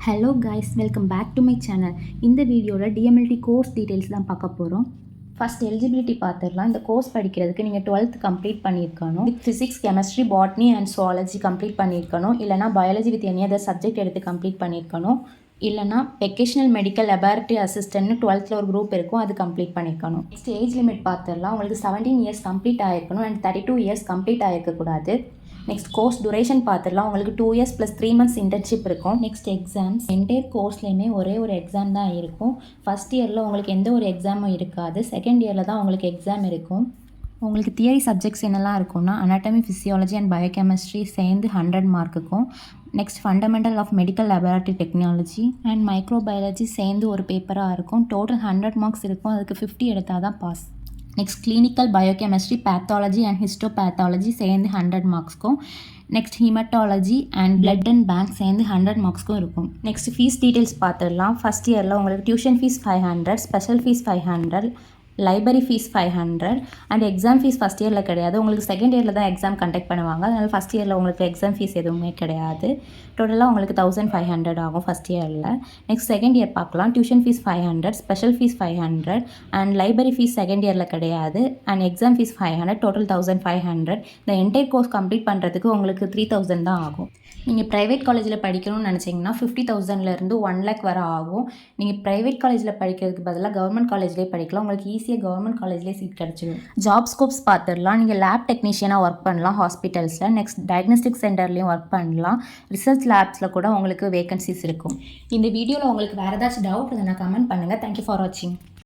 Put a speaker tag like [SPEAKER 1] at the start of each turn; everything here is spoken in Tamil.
[SPEAKER 1] Hello guys, welcome back to my channel. இந்த வீடியோவில் டிஎம்எல்டி கோர்ஸ் டீட்டெயில்ஸ் தான் பார்க்க போகிறோம். ஃபஸ்ட் எலிஜிபிலிட்டி பார்த்துடலாம். இந்த கோர்ஸ் படிக்கிறதுக்கு நீங்கள் 12th கம்ப்ளீட் பண்ணியிருக்கணும். Physics, chemistry, botany and zoology complete பண்ணியிருக்கணும். இல்லைனா biology with any other subject எடுத்து கம்ப்ளீட் பண்ணியிருக்கணும். இல்லைனா வெக்கேஷனல் மெடிக்கல் லெபார்ட்டரி அசிஸ்டன்ட்னு 12th ஒரு குரூப் இருக்கும், அது கம்ப்ளீட் பண்ணியிருக்கணும். நெக்ஸ்ட் ஏஜ் லிமிட் பார்த்துடலாம். உங்களுக்கு 17 இயர்ஸ் கம்ப்ளீட் ஆகிருக்கணும் அண்ட் 32 இயர்ஸ் கம்ப்ளீட் ஆகிருக்கக்கூடாது. நெக்ஸ்ட் கோர்ஸ் டூரேஷன் பார்த்துடலாம். உங்களுக்கு 2 இயர்ஸ் + 3 months இன்டர்ன்ஷிப் இருக்கும். நெக்ஸ்ட் எக்ஸாம்ஸ், என்டையர் கோர்ஸ்லேயுமே ஒரே ஒரு எக்ஸாம் தான் இருக்கும். ஃபஸ்ட் இயரில் உங்களுக்கு எந்த ஒரு எக்ஸாமும் இருக்காது. செகண்ட் இயரில் தான் உங்களுக்கு எக்ஸாம் இருக்கும். உங்களுக்கு தியரி சப்ஜெக்ட்ஸ் என்னெல்லாம் இருக்கும்னா அனாட்டமி, ஃபிசியாலஜி அண்ட் பயோகெமிஸ்ட்ரி சேர்ந்து 100 மார்க்குக்கும், next fundamental of medical laboratory technology and microbiology சேர்ந்து ஒரு பேப்பராக இருக்கும். டோட்டல் 100 மார்க்ஸ் இருக்கும். அதுக்கு 50 எடுத்தால் தான் pass. Next clinical biochemistry, pathology and histopathology சேர்ந்து 100 மார்க்ஸ்க்கும், next haematology and blood and bank சேர்ந்து 100 மார்க்ஸ்க்கும் இருக்கும். நெக்ஸ்ட் ஃபீஸ் டீட்டெயில்ஸ் பார்த்துடலாம். ஃபஸ்ட் இயரில் உங்களுக்கு tuition fees 500, special fees 500, library fees 500 and exam fees first இயரில் கிடையாது. உங்களுக்கு செகண்ட் இயரில் தான் எக்ஸாம் கண்டக்ட் பண்ணுவாங்க. அதனால் ஃபஸ்ட் இயரில் உங்களுக்கு எக்ஸாம் ஃபீஸ் எதுவுமே கிடையாது. டோட்டலாக உங்களுக்கு 1500 ஆகும் ஃபஸ்ட் இயரில். நெக்ஸ்ட் செகண்ட் இயர் பார்க்கலாம். Tuition fees 500, special fees 500 and library fees second இயரில் கிடையாது அண்ட் எக்ஸாம் ஃபீஸ் 500, டோட்டல் 1500. இந்த என்டையர் கோர்ஸ் கம்ப்ளீட் பண்ணுறதுக்கு உங்களுக்கு 3000 தான் ஆகும். நீங்கள் ப்ரைவேட் காலேஜில் படிக்கணும்னு நினச்சிங்கன்னா 50,000லேருந்து 1 lakh வரை ஆகும். நீங்கள் ப்ரைவேட் காலேஜில் படிக்கிறதுக்கு பதிலாக கவர்மெண்ட் காலேஜ்லேயே படிக்கலாம். உங்களுக்கு ஈஸியாக கவர்மெண்ட் காலேஜ்லேயே சீட் கிடச்சிடும். ஜாப் ஸ்கோப்ஸ் பார்த்துடலாம். நீங்கள் லேப் டெக்னீஷியனாக ஒர்க் பண்ணலாம் ஹாஸ்பிட்டல்ஸில். நெக்ஸ்ட் டயக்னோஸ்டிக் சென்டர்லேயும் ஒர்க் பண்ணலாம். ரிசர்ச் லேப்ஸில் கூட உங்களுக்கு வேகன்சிஸ் இருக்கும். இந்த வீடியோவில் உங்களுக்கு வேறு ஏதாச்சும் டவுட் இருந்தால் கமெண்ட் பண்ணுங்கள். தேங்க்யூ ஃபார் வாட்சிங்.